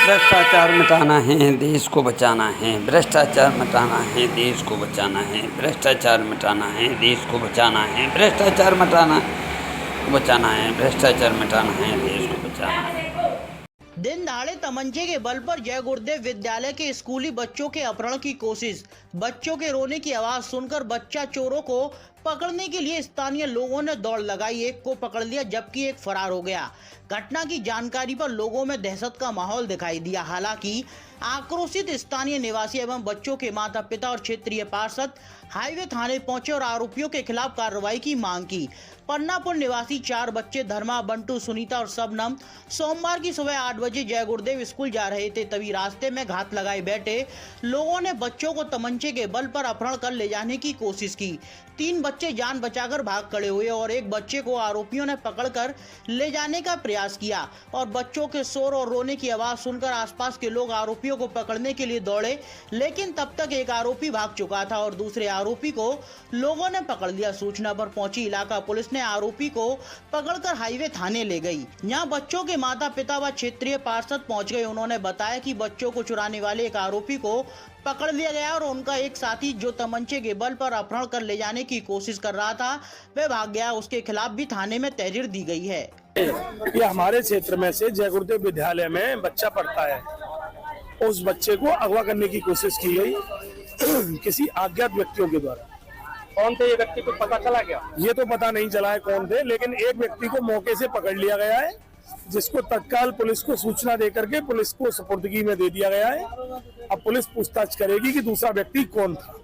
भ्रष्टाचार मिटाना है, देश को बचाना है। भ्रष्टाचार मिटाना है, देश को बचाना है। भ्रष्टाचार मिटाना है, देश को बचाना है। भ्रष्टाचार मिटाना बचाना है। भ्रष्टाचार मिटाना है, देश को बचाना है। दिन दहाड़े तमंचे के बल पर जय गुरुदेव विद्यालय के स्कूली बच्चों के अपहरण की कोशिश। बच्चों के रोने की आवाज सुनकर बच्चा चोरों को पकड़ने के लिए स्थानीय लोगों ने दौड़ लगाई। एक को पकड़ लिया जबकि एक फरार हो गया। घटना की जानकारी पर लोगों में दहशत का माहौल दिखाई दिया। हालांकि आक्रोशित स्थानीय निवासी एवं बच्चों के माता पिता और क्षेत्रीय पार्षद हाईवे थाने पहुंचे और आरोपियों के खिलाफ कार्रवाई की मांग की। पन्नापुर निवासी 4 बच्चे धर्मा, बंटू, सुनीता और शबनम सोमवार की सुबह 8 बजे जय गुरुदेव स्कूल जा रहे थे। तभी रास्ते में घात लगाए बैठे लोगों ने बच्चों को तमंचे के बल पर अपहरण कर ले जाने की कोशिश की। 3 बच्चे जान बचाकर भाग खड़े हुए और एक बच्चे को आरोपियों ने पकड़कर ले जाने का प्रयास किया और बच्चों के शोर और रोने की आवाज सुनकर आसपास के लोग आरोपियों को पकड़ने के लिए दौड़े, लेकिन तब तक एक आरोपी भाग चुका था और दूसरे आरोपी को लोगों ने पकड़ लिया। सूचना पर पहुंची इलाका पुलिस ने आरोपी को पकड़कर हाईवे थाने ले गई। यहाँ बच्चों के माता पिता व क्षेत्रीय पार्षद पहुंच गए। उन्होंने बताया कि बच्चों को चुराने वाले एक आरोपी को पकड़ लिया गया और उनका एक साथी जो तमंचे के बल पर अपहरण कर ले जाने की कोशिश कर रहा था वह भाग गया। उसके खिलाफ भी थाने में तहरीर दी गई है। ये हमारे क्षेत्र में से जय गुरुदेव विद्यालय में बच्चा पढ़ता है। उस बच्चे को अगवा करने की कोशिश की गई किसी अज्ञात व्यक्तियों के द्वारा। कौन थे ये व्यक्ति, कुछ पता चला क्या? ये तो पता नहीं चला है कौन थे, लेकिन एक व्यक्ति को मौके से पकड़ लिया गया है, जिसको तत्काल पुलिस को सूचना दे करके पुलिस को सुपुर्दगी में दे दिया गया है। अब पुलिस पूछताछ करेगी कि दूसरा व्यक्ति कौन था।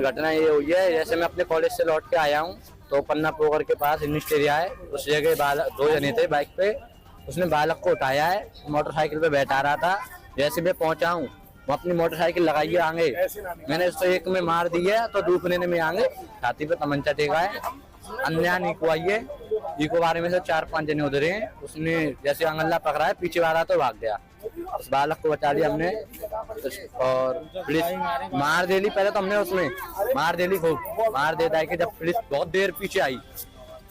घटना ये हुई है, जैसे मैं अपने कॉलेज से लौट के आया हूँ तो पन्ना पोखर के पास इंडस्ट्री एरिया है, उस जगह 2 जने थे बाइक पे। उसने बालक को उठाया है, मोटरसाइकिल पे बैठा रहा था। जैसे मैं पहुंचा हूँ वो अपनी मोटरसाइकिल लगाई है आगे, मैंने उससे एक में मार दी है तो दूसरे ने में आगे छाती पे तमंचा टेका है। अन्य नीको आई है, नीको बारे में से 4-5 जने उधरे हैं। उसने जैसे अंगल्ला पकड़ा है, पीछे वाला तो भाग गया। उस बालक को बचा लिया हमने और पुलिस मार दे ली। पहले तो हमने उसमें मार दे ली, खूब मार देता है कि जब पुलिस बहुत देर पीछे आई,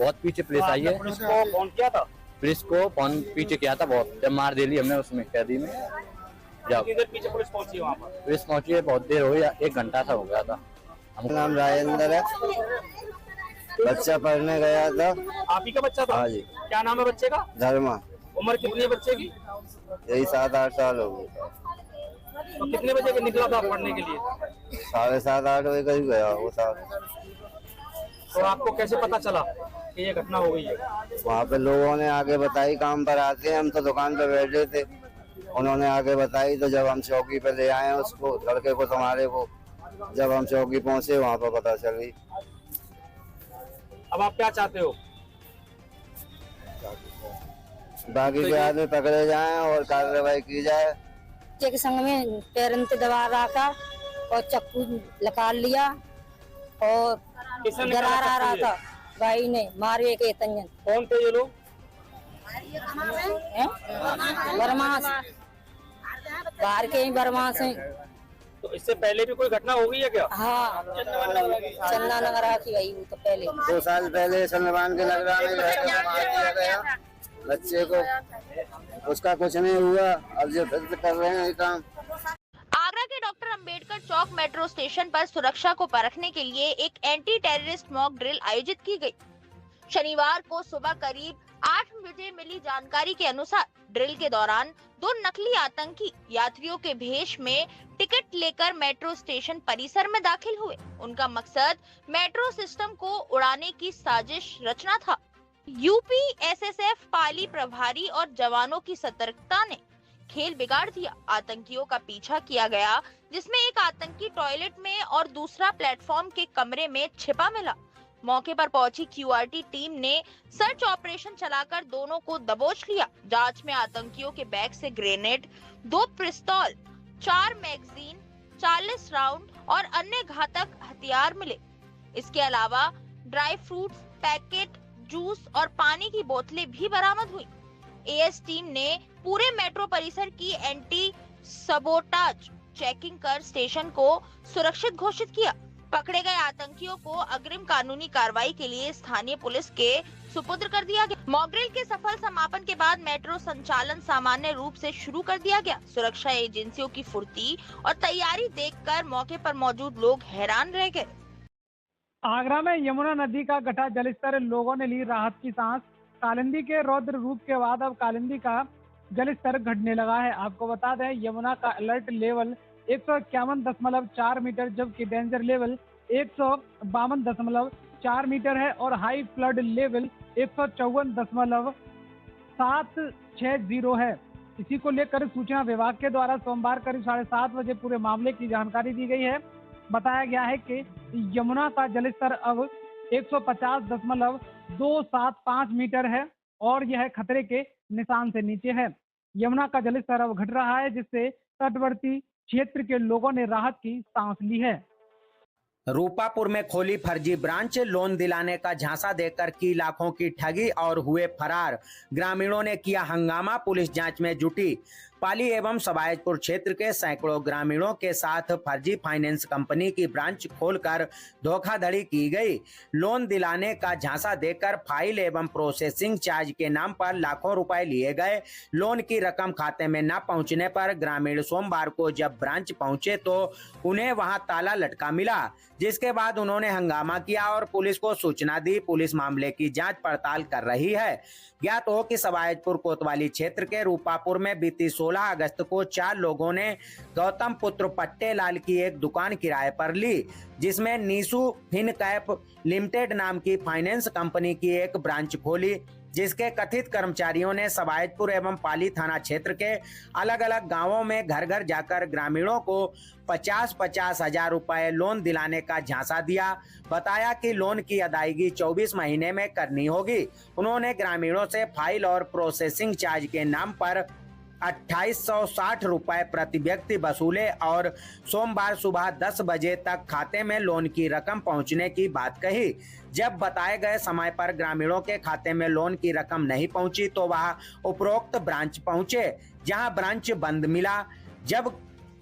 बहुत पीछे पुलिस आई है। पुलिस को फोन किया था, पुलिस को फोन पीछे किया था बहुत, जब मार दे ली हमने उसमें कैदी में। जब पीछे पुलिस पहुंची वहाँ पर, पुलिस पहुंची है बहुत देर हो गई, 1 घंटा सा हो गया था। हमका नाम राजेंद्र है। बच्चा पढ़ने गया था। आप ही का बच्चा था? हाँ जी। क्या नाम है बच्चे का? धर्मा। उम्र कितनी है बच्चे की? यही 7-8 साल हो गए। तो कितने बजे निकला था पढ़ने के लिए? 7:30-8 बजे करीब गया वो साहब। तो आपको कैसे पता चला कि ये घटना हो गई है? वहाँ पे लोगों ने आगे बताई, काम पर आते हैं, हम तो दुकान पे बैठे थे, उन्होंने आगे बताई। तो जब हम चौकी पे ले आए उसको, लड़के को, तुम्हारे को, जब हम चौकी पहुँचे वहाँ पर पता चली। अब आप क्या चाहते हो? बाकी के आदमी पकड़े जाएं और कार्रवाई की जाए। के संग में पैरन से दबा रखा और चक्कू निकाल लिया और डरा रहा था। भाई ने मारे के तंजन। कौन थे ये लोग? बरमास, बाहर के ही बरमास हैं। तो इससे पहले भी कोई घटना हो गई है क्या? हाँ, चंदा नगर की गई तो पहले 2 साल पहले सलमान के नगरा में मार दिया गया बच्चे को, उसका कुछ नहीं हुआ। अब जो फिर कर रहे हैं काम। आगरा के डॉक्टर अंबेडकर चौक मेट्रो स्टेशन पर सुरक्षा को परखने के लिए एक एंटी टेररिस्ट मॉक ड्रिल आयोजित की गई। शनिवार को सुबह करीब 8 बजे मिली जानकारी के अनुसार ड्रिल के दौरान 2 नकली आतंकी यात्रियों के भेष में टिकट लेकर मेट्रो स्टेशन परिसर में दाखिल हुए। उनका मकसद मेट्रो सिस्टम को उड़ाने की साजिश रचना था। यूपी एसएसएफ पाली प्रभारी और जवानों की सतर्कता ने खेल बिगाड़ दिया। आतंकियों का पीछा किया गया, जिसमें एक आतंकी टॉयलेट में और दूसरा प्लेटफॉर्म के कमरे में छिपा मिला। मौके पर पहुंची क्यूआरटी टीम ने सर्च ऑपरेशन चलाकर दोनों को दबोच लिया। जांच में आतंकियों के बैग से ग्रेनेड, 2 पिस्तौल, 4 मैगजीन, 40 राउंड और अन्य घातक हथियार मिले। इसके अलावा ड्राई फ्रूट्स, पैकेट, जूस और पानी की बोतलें भी बरामद हुई। एएस टीम ने पूरे मेट्रो परिसर की एंटी सबोटाज चेकिंग कर स्टेशन को सुरक्षित घोषित किया। पकड़े गए आतंकियों को अग्रिम कानूनी कार्रवाई के लिए स्थानीय पुलिस के सुपुर्द कर दिया गया। मॉक ड्रिल के सफल समापन के बाद मेट्रो संचालन सामान्य रूप से शुरू कर दिया गया। सुरक्षा एजेंसियों की फुर्ती और तैयारी देखकर मौके पर मौजूद लोग हैरान रह गए। आगरा में यमुना नदी का घटा जलस्तर, लोगों ने ली राहत की सांस। कालिंदी के रौद्र रूप के बाद अब कालिंदी का जलस्तर घटने लगा है। आपको बता दें, यमुना का अलर्ट लेवल 151.4 मीटर जबकि डेंजर लेवल 152.4 मीटर है और हाई फ्लड लेवल 154.760 है। इसी को लेकर सूचना विभाग के द्वारा सोमवार करीब 7:30 बजे पूरे मामले की जानकारी दी गई है। बताया गया है कि यमुना का जलस्तर अब 150.275 मीटर है और यह खतरे के निशान से नीचे है। यमुना का जलस्तर अब घट रहा है, जिससे तटवर्ती क्षेत्र के लोगों ने राहत की सांस ली है। रूपापुर में खोली फर्जी ब्रांच, लोन दिलाने का झांसा देकर की लाखों की ठगी और हुए फरार। ग्रामीणों ने किया हंगामा, पुलिस जांच में जुटी। पाली एवं सवायजपुर क्षेत्र के सैकड़ों ग्रामीणों के साथ फर्जी फाइनेंस कंपनी की ब्रांच खोलकर धोखाधड़ी की गई। लोन दिलाने का झांसा देकर फाइल एवं प्रोसेसिंग चार्ज के नाम पर लाखों रुपए लिए गए। लोन की रकम खाते में न पहुंचने पर ग्रामीण सोमवार को जब ब्रांच पहुंचे तो उन्हें वहां ताला लटका मिला, जिसके बाद उन्होंने हंगामा किया और पुलिस को सूचना दी। पुलिस मामले की जांच पड़ताल कर रही है। ज्ञात हो कि सवायजपुर कोतवाली क्षेत्र के रूपापुर में बीती 16 अगस्त को 4 लोगों ने गौतम पुत्र पट्टेलाल की एक दुकान किराए पर ली, जिसमें नीसू फिनकैप लिमिटेड नाम की फाइनेंस कंपनी की एक ब्रांच खोली, जिसके कथित कर्मचारियों ने सवायजपुर एवं पाली थाना क्षेत्र के अलग अलग गांवों में घर घर जाकर ग्रामीणों को 50-50 हजार रुपए लोन दिलाने का झांसा दिया। बताया कि लोन की अदायगी 24 महीने में करनी होगी। उन्होंने ग्रामीणों से फाइल और प्रोसेसिंग चार्ज के नाम पर 2860 रुपए प्रति व्यक्ति वसूले और सोमवार सुबह 10 बजे तक खाते में लोन की रकम पहुंचने की बात कही। जब बताए गए समय पर ग्रामीणों के खाते में लोन की रकम नहीं पहुंची तो वह उपरोक्त ब्रांच पहुंचे, जहां ब्रांच बंद मिला। जब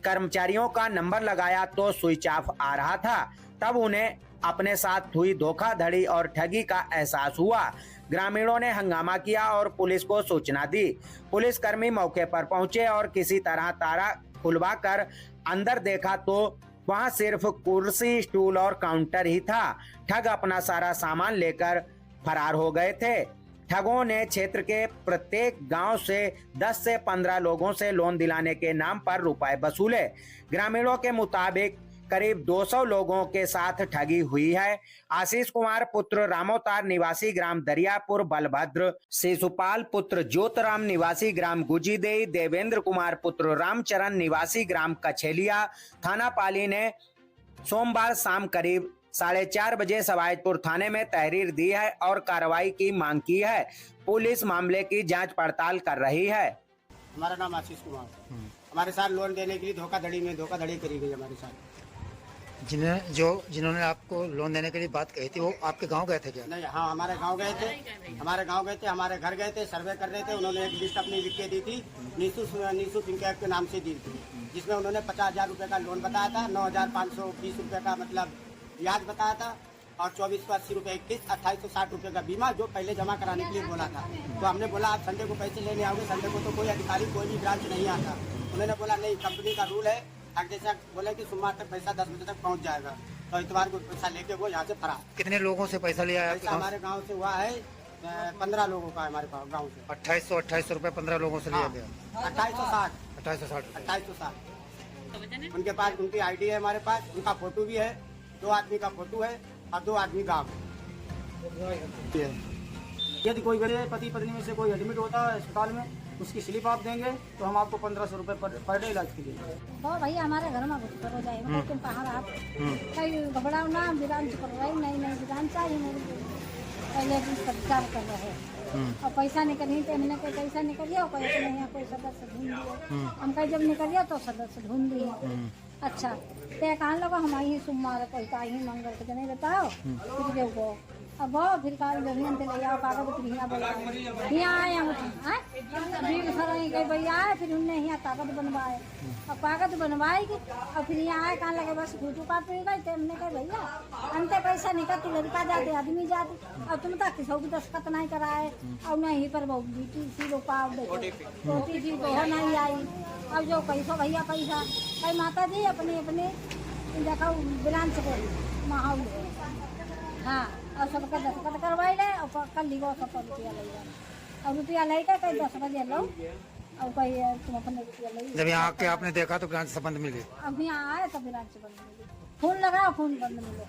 कर्मचारियों का नंबर लगाया तो स्विच ऑफ आ रहा था। तब उन्हें अपने साथ हुई धोखाधड़ी और ठगी का एहसास हुआ। ग्रामीणों ने हंगामा किया और पुलिस को सूचना दी। पुलिसकर्मी मौके पर पहुंचे और किसी तरह ताला खुलवाकर अंदर देखा तो वहां सिर्फ कुर्सी, स्टूल और काउंटर ही था। ठग अपना सारा सामान लेकर फरार हो गए थे। ठगों ने क्षेत्र के प्रत्येक गांव से 10 से 15 लोगों से लोन दिलाने के नाम पर रुपए वसूले। ग्रामीणों के मुताबिक करीब 200 लोगों के साथ ठगी हुई है। आशीष कुमार पुत्र रामोतार निवासी ग्राम दरियापुर बलभद्र, शिशुपाल पुत्र ज्योतराम निवासी ग्राम गुजीदेई, देवेंद्र कुमार पुत्र रामचरण निवासी ग्राम कछेलिया थाना पाली ने सोमवार शाम करीब 4:30 बजे सवायजपुर थाने में तहरीर दी है और कार्रवाई की मांग की है। पुलिस मामले की जांच पड़ताल कर रही है। हमारा नाम आशीष कुमार। हमारे साथ लोन देने के लिए धोखाधड़ी करी गई हमारे साथ। जिन्होंने आपको लोन देने के लिए बात कही थी वो आपके गांव गए थे क्या? नहीं, हाँ, हमारे गांव गए थे, हमारे घर गए थे, सर्वे कर रहे थे। उन्होंने एक लिस्ट अपनी लिख के दी थी, नीसू फिनकैप के नाम से दी थी, जिसमें उन्होंने 50,000 रुपये का लोन बताया था, 9,520 रुपये का मतलब ब्याज बताया था और 2480 रुपये किस्त, 2860 रुपये का बीमा जो पहले जमा कराने के लिए बोला था। तो हमने बोला आप संडे को पैसे लेने आओगे, संडे को तो कोई अधिकारी कोई भी ब्रांच नहीं आता। उन्होंने बोला नहीं, कंपनी का रूल है, जैसा बोले कि सोमवार तक पैसा 10 बजे तक पहुंच जाएगा। तो इतवार को पैसा लेके वो यहाँ से फरार। कितने लोगों से पैसा लिया है? हमारे गांव से हुआ है 15 लोगों का, हमारे गांव से 2800 रुपए 15 लोगों से लिया गया। 2860 उनके पास, उनकी आईडी है हमारे पास, उनका फोटो भी है, 2 आदमी का फोटो है और 2 आदमी गाँव। यदि कोई मेरे पति पत्नी में से कोई एडमिट होता है अस्पताल में, उसकी स्लिप आप देंगे तो हम आपको 1500 रुपये पर डे इलाज के लिए। तो भैया हमारे घर में घुस हो जाए, तुम कहाँ आप कहीं घबराओ ना, विधान कर रहे नहीं विधान चाहिए मेरे पहले प्रचार कर रहे और पैसा निकली तो हमने कोई पैसा निकलिए, कोई नहीं, कोई सदस्य ढूंढ दिए। हम कहीं जब निकलिए तो सदस्य ढूंढ दिए। अच्छा तो कहाँ लगा हमारी सोमवार पैसा ही मंगल के नहीं बताओ, अब वो फिर काल जमीन पे ले आओ कागज फिर यहाँ बोला यहाँ आए हम बीस सर कई भैया आए फिर उनने यहाँ कागज बनवाए अब कागज बनवाएगी और फिर यहाँ आए कहाँ लगे बस फोटो काट गए थे हमने कहा भैया अंते पैसा निकल तू लड़का जाते आदमी जाते अब तुम तक किसी भी दस्तखत नहीं कराए और न यहीं पर बीटी सी लोग पाव देखो OTP तो हो नहीं आई अब जो पैसा भैया पैसा कई माता जी अपने अपने देखो बिलान से माहौल हाँ और सबका दस्तखत करवाई ले और कल लिखो 100 रुपया ले जाना और रुपया लेकर कहीं 10 बजे लो और कहीं तुम अपने रुपया ले जब यहाँ आके आपने देखा तो ब्रांच संबंध मिली अब यहाँ आए तो बिलान से बंद मिले फोन लगाओ फोन बंद मिले